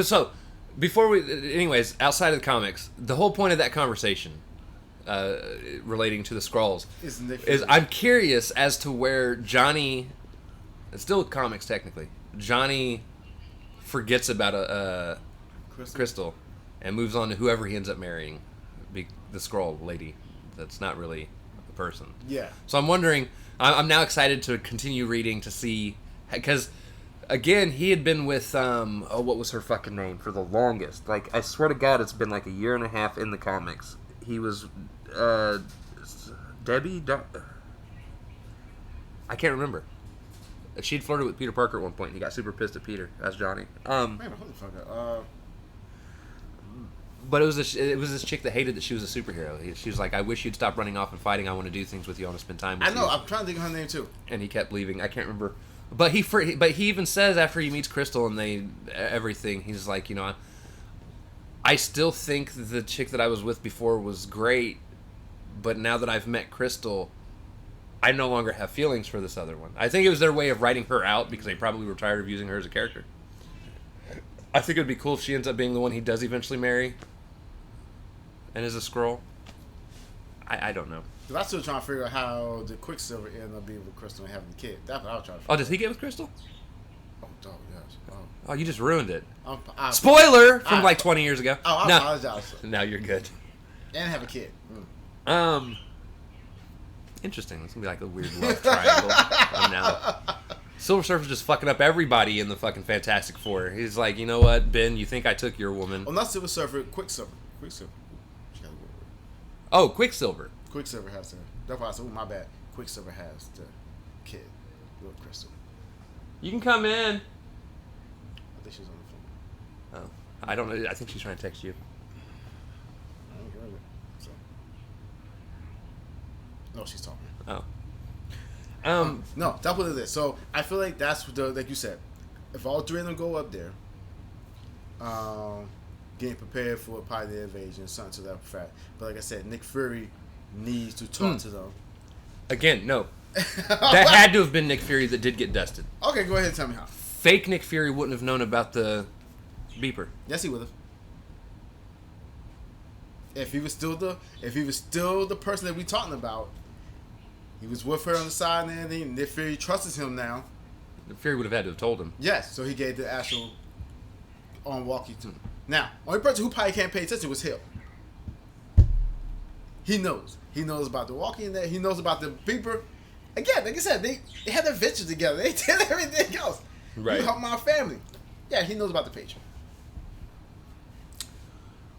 So, before anyways, outside of the comics, the whole point of that conversation, relating to the Skrulls, is I'm curious as to where Johnny, it's still comics technically, Johnny forgets about Crystal and moves on to whoever he ends up marrying, the Skrull lady that's not really a person. Yeah. So I'm wondering, I'm now excited to continue reading to see, because again, he had been with, what was her fucking name for the longest? Like, I swear to God, it's been like a year and a half in the comics. He was, Debbie? I can't remember. She'd flirted with Peter Parker at one point, and he got super pissed at Peter. That's Johnny. Man, hold the fuck up. But it was this chick that hated that she was a superhero. She was like, I wish you'd stop running off and fighting. I want to do things with you. I want to spend time with you. I know. I'm trying to think of her name, too. And he kept leaving. I can't remember. But he even says after he meets Crystal and everything, he's like, you know, I still think the chick that I was with before was great, but now that I've met Crystal, I no longer have feelings for this other one. I think it was their way of writing her out because they probably were tired of using her as a character. I think it would be cool if she ends up being the one he does eventually marry and is a Skrull. I don't know. Because I'm still trying to figure out how the Quicksilver ended up being with Crystal and having the kid. That's what I was trying to figure out. Oh, does he get with Crystal? Oh, dog, yes. Oh, you just ruined it. I Spoiler from like 20 years ago. I No. apologize. Now you're good. And have a kid. Mm. Interesting. It's gonna be like a weird love triangle. Now, Silver Surfer's just fucking up everybody in the fucking Fantastic Four. He's like, you know what, Ben? You think I took your woman? Oh, not Silver Surfer. Quicksilver. Oh, Quicksilver. Quicksilver has her. That's why I said, my bad. Quicksilver has the kid with Crystal. You can come in. I think she's on the phone. Oh, I don't know. I think she's trying to text you. I don't hear her. So. No, she's talking. Oh. No, that's what it is. So I feel like that's what like you said. If all three of them go up there, getting prepared for probably the invasion, something to that effect. But like I said, Nick Fury needs to talk to them. Again, no. That had to have been Nick Fury that did get dusted. Okay, go ahead and tell me how. Fake Nick Fury wouldn't have known about the beeper. Yes, he would have. If he was still the person that we talking about, he was with her on the side and everything. Nick Fury trusts him now. Nick Fury would have had to have told him. Yes, so he gave the actual on walkie to him. Now, only person who probably can't pay attention was Hill. He knows. He knows about the walkie and that. He knows about the beeper. Again, like I said, they had adventures together. They did everything else. Right. You help my family. Yeah, he knows about the Patriot.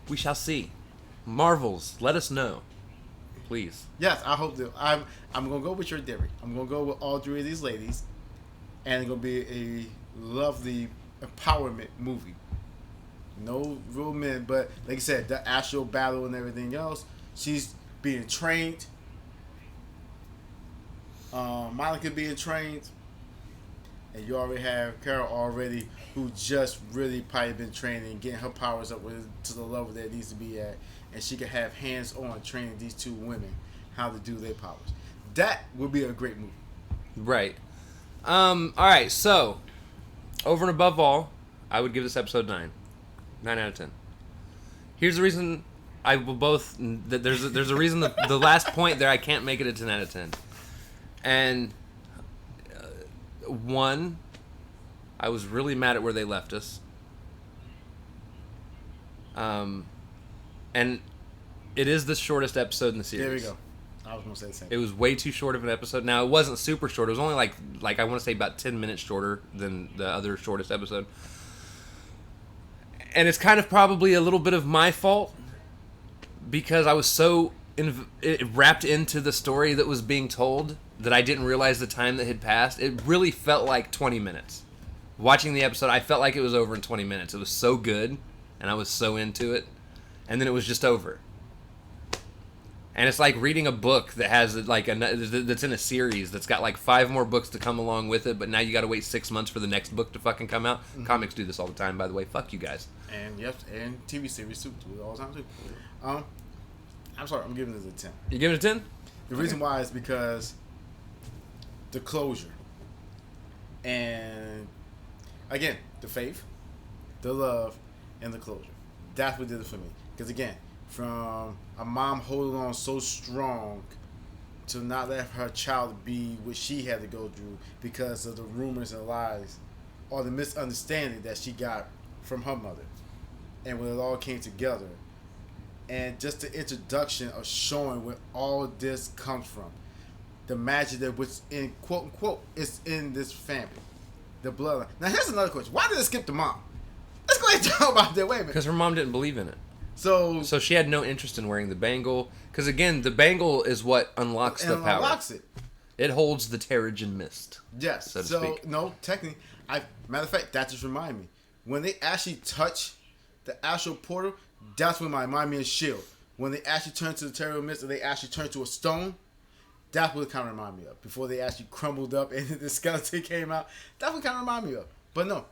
We shall see. Marvels, let us know, please. Yes, I hope that I'm gonna go with your theory. I'm gonna go with all three of these ladies, and it's gonna be a lovely empowerment movie. No real men, but like I said, the actual battle and everything else. She's being trained. Monica being trained, and you already have Carol already, who just really probably been training, getting her powers up to the level that it needs to be at, and she can have hands-on training these two women how to do their powers. That would be a great movie. Right. All right. So, over and above all, I would give this episode 9. 9 out of 10. Here's the reason I will both. There's a reason the last point there I can't make it a 10 out of 10. And one, I was really mad at where they left us. And it is the shortest episode in the series. There we go. I was gonna say the same. It was way too short of an episode. Now it wasn't super short. It was only like I want to say about 10 minutes shorter than the other shortest episode. And it's kind of probably a little bit of my fault because I was so wrapped into the story that was being told that I didn't realize the time that had passed. It really felt like 20 minutes. Watching the episode, I felt like it was over in 20 minutes. It was so good, and I was so into it, and then it was just over. And it's like reading a book that has like that's in a series that's got like 5 more books to come along with it, but now you got to wait 6 months for the next book to fucking come out. Mm-hmm. Comics do this all the time, by the way. Fuck you guys. And yep, and TV series too. Do it all the time too. I'm sorry, I'm giving this a 10. You giving it a 10? The reason why is because the closure, and again, the faith, the love, and the closure. That's what did it for me. Because again, from a mom holding on so strong to not let her child be what she had to go through because of the rumors and lies or the misunderstanding that she got from her mother. And when it all came together, and just the introduction of showing where all this comes from, the magic that was in quote unquote is in this family, the bloodline. Now here's another question: why did it skip the mom? Let's go ahead and talk about that. Wait a minute. Because her mom didn't believe in it. So she had no interest in wearing the bangle. Because again, the bangle is what unlocks the power. Unlocks it. It holds the Terrigen Mist. Yes. So to speak. No, technically, matter of fact, that just reminded me when they actually touch the actual portal. That's when my mind me of S.H.I.E.L.D. When they actually turn to the Terrigen Mist and they actually turn to a stone, that's what it kind of reminded me of. Before they actually crumbled up and the skeleton came out, that's what it kind of reminded me of. But no.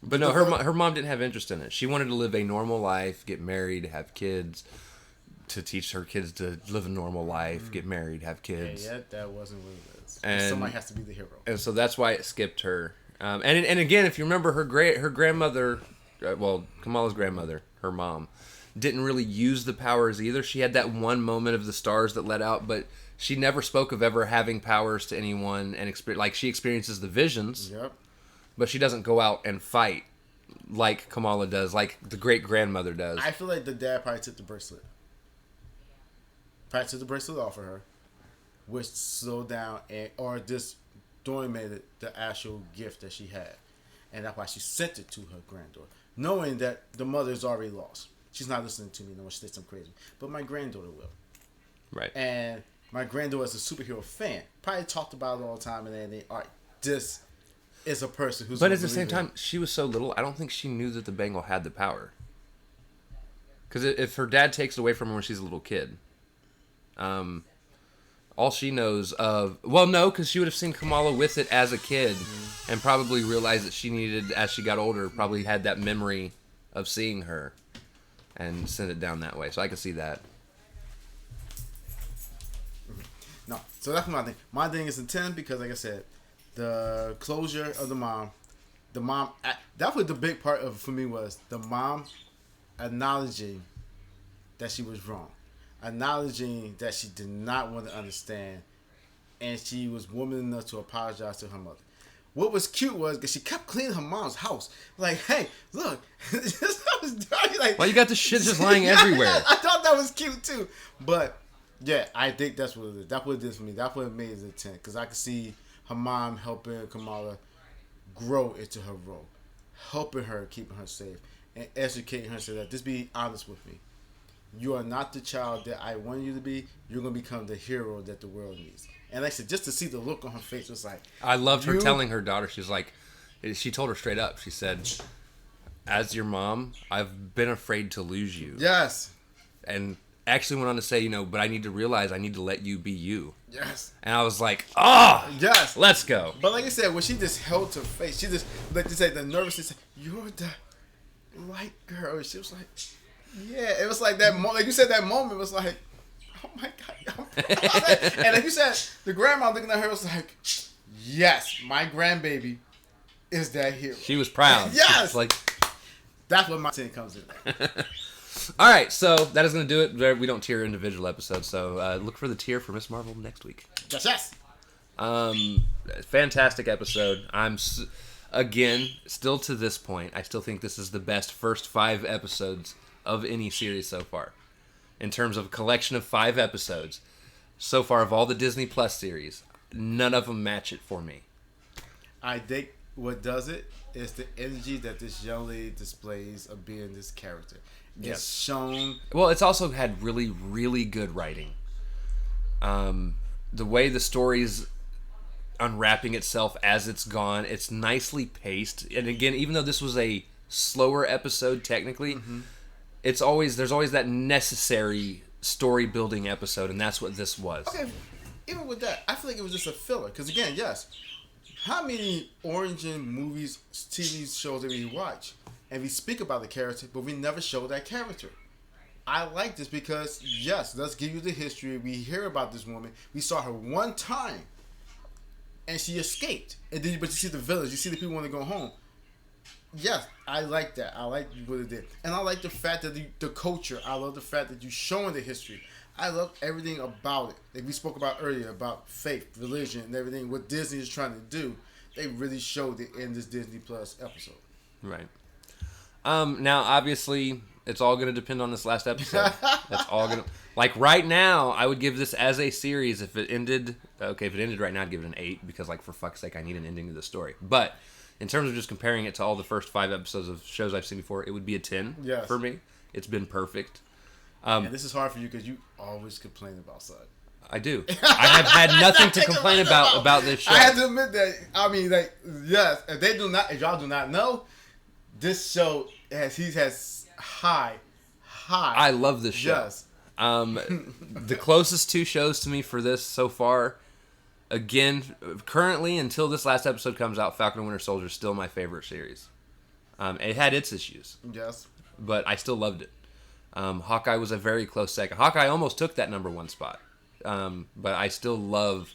But no, her mom didn't have interest in it. She wanted to live a normal life, get married, have kids, to teach her kids to live a normal life, get married, have kids. Yeah, that wasn't what it was. And somebody has to be the hero. And so that's why it skipped her. And again, if you remember, her grandmother, Kamala's grandmother, her mom, didn't really use the powers either. She had that one moment of the stars that let out, but she never spoke of ever having powers to anyone, and she experiences the visions. Yep. but she doesn't go out and fight like Kamala does, like the great grandmother does. I feel like the dad probably took the bracelet. Probably took the bracelet off of her, which slowed down or just dominated the actual gift that she had. And that's why she sent it to her granddaughter, knowing that the mother is already lost. She's not listening to me no more. She did something crazy. But my granddaughter will. Right. And my granddaughter is a superhero fan. Probably talked about it all the time. And then all right, this is a person who's. But at the same time, she was so little. I don't think she knew that the Bengal had the power. Because if her dad takes it away from her when she's a little kid, all she knows of... Well, no, because she would have seen Kamala with it as a kid and probably realized that she needed, as she got older, probably had that memory of seeing her and sent it down that way. So I could see that. No, so that's my thing. My thing is in 10 because, like I said, the closure of the mom, that was the big part of for me was the mom acknowledging that she was wrong, acknowledging that she did not want to understand, and she was woman enough to apologize to her mother. What was cute was because she kept cleaning her mom's house. Like, hey, look, this house is dirty. Like, Why you got the shit just lying everywhere? I thought that was cute too, but yeah, I think that's what it is. That's what it is for me. That's what it made it a 10 because I could see her mom helping Kamala grow into her role, helping her, keeping her safe, and educating her so that just be honest with me. You are not the child that I want you to be. You're going to become the hero that the world needs. And like I said, just to see the look on her face was like... I loved her telling her daughter, she's like... She told her straight up. She said, as your mom, I've been afraid to lose you. Yes. And actually went on to say, but I need to realize I need to let you be you. Yes. And I was like, yes, let's go. But like I said, when she just held her face, she just, like you say, the nervousness, you're the right girl. She was like, yeah. It was like that moment, like you said, that moment was like, oh my God. And like you said, the grandma looking at her was like, yes, my grandbaby is that hero. She was proud. Yes. Like, that's what my 10 comes in. All right, so that is going to do it. We don't tier individual episodes, so look for the tier for Miss Marvel next week. Yes. Fantastic episode. Again, still to this point, I still think this is the best first 5 episodes of any series so far. In terms of a collection of 5 episodes, so far of all the Disney Plus series, none of them match it for me. I think what does it is the energy that this young lady displays of being this character. It's shown. Well, it's also had really, really good writing. The way the story's unwrapping itself as it's gone, it's nicely paced. And again, even though this was a slower episode technically, there's always that necessary story building episode, and that's what this was. Okay, even with that, I feel like it was just a filler. Because again, yes, how many origin movies, TV shows that we watch? And we speak about the character, but we never show that character. I like this because, yes, let's give you the history. We hear about this woman. We saw her one time, and she escaped. And then, but you see the village. You see the people want to go home. Yes, I like that. I like what it did. And I like the fact that the culture. I love the fact that you're showing the history. I love everything about it. Like we spoke about earlier, about faith, religion, and everything. What Disney is trying to do, they really showed it in this Disney Plus episode. Right. Now, obviously, it's all going to depend on this last episode. That's all going to... Like, right now, I would give this as a series. If it ended... Okay, if it ended right now, I'd give it an 8. Because, like, for fuck's sake, I need an ending to the story. But, in terms of just comparing it to all the first 5 episodes of shows I've seen before, it would be a 10 for me. It's been perfect. And this is hard for you because you always complain about something. I do. I have had nothing to complain about this show. I have to admit that. I mean, like, yes, if y'all do not know, this show has high. I love this show. Yes. The closest 2 shows to me for this so far, again, currently until this last episode comes out, Falcon and Winter Soldier is still my favorite series. It had its issues. Yes. But I still loved it. Hawkeye was a very close second. Hawkeye almost took that number 1 spot. But I still love,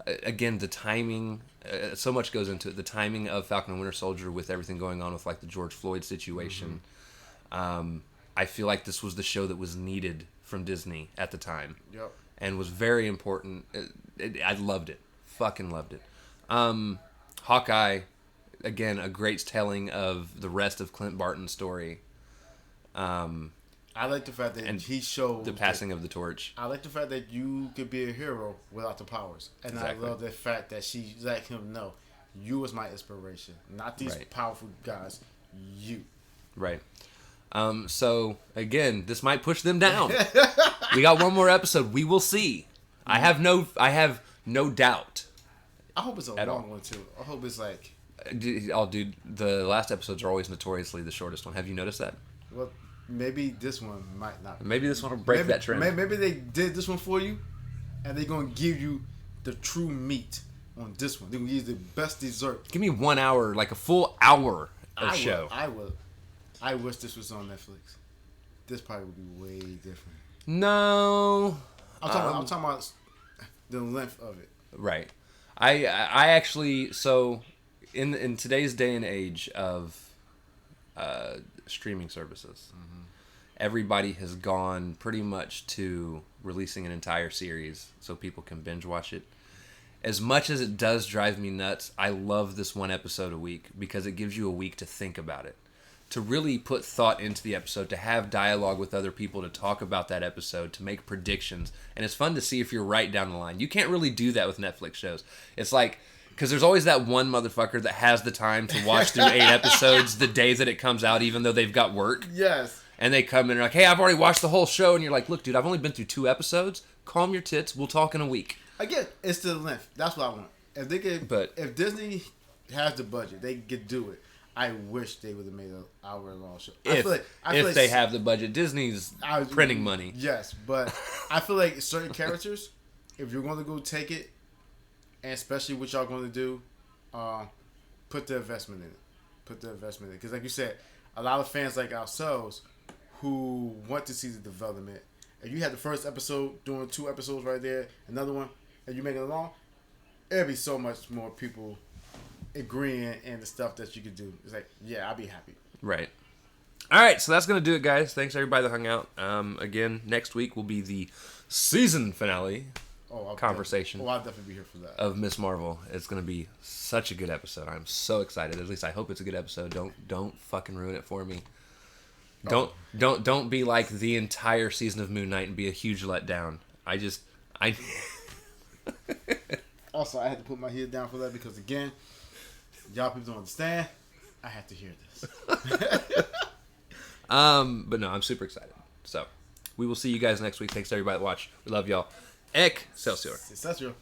again, the timing. So much goes into it. The timing of Falcon and Winter Soldier with everything going on with like the George Floyd situation. I feel like this was the show that was needed from Disney at the time. Yep. And was very important. I loved it. Fucking loved it. Hawkeye, again, a great telling of the rest of Clint Barton's story. I like the fact that And he showed The passing of the torch. I like the fact that you could be a hero without the powers, and Exactly. I love the fact that she let him know, you was my inspiration, not these Right. powerful guys. You. Right. So again, this might push them down. We got one more episode. We will see. I have no doubt. I hope it's a At long all. one too. I hope it's like, Dude, the last episodes are always notoriously the shortest one. Have you noticed that? well, maybe this one might not. Maybe this one will break that trend. Maybe they did this one for you, and they're gonna give you the true meat on this one. They're gonna give you the best dessert. Give me 1 hour, like a full hour of show. I wish this was on Netflix. This probably would be way different. No. I'm talking about the length of it. Right. I actually, so in today's day and age of streaming services, everybody has gone pretty much to releasing an entire series so people can binge watch it. As much as it does drive me nuts, I love this one episode a week because it gives you a week to think about it, to really put thought into the episode, to have dialogue with other people, to talk about that episode, to make predictions. And it's fun to see if you're right down the line. You can't really do that with Netflix shows. It's like, because there's always that one motherfucker that has the time to watch through 8 episodes the day that it comes out, even though they've got work. Yes. And they come in and are like, hey, I've already watched the whole show. And you're like, look, dude, I've only been through 2 episodes. Calm your tits. We'll talk in a week. Again, it's the length. That's what I want. If they could, But- if Disney has the budget, they could do it. I wish they would have made an hour-long show. I feel If they like have the budget, Disney's printing money. Yes, but I feel like certain characters, if you're going to go take it, and especially what y'all going to do, put the investment in it. Put the investment in it. Because like you said, a lot of fans like ourselves who want to see the development. If you had the first episode doing 2 episodes right there, another one, and you make it long, there'd be so much more people agreeing and the stuff that you could do. It's like, yeah, I'll be happy. Right. All right, so that's going to do it, guys. Thanks, everybody that hung out. Again, next week will be the season finale I'll Conversation. I'll definitely be here for that. of Miss Marvel. It's going to be such a good episode. I'm so excited. At least I hope it's a good episode. Don't fucking ruin it for me. Don't be like the entire season of Moon Knight and be a huge letdown. I Also, I had to put my head down for that because, again, y'all people don't understand. I have to hear this. But no, I'm super excited. So, we will see you guys next week. Thanks to everybody that watched. We love y'all. Excelsior. Excelsior.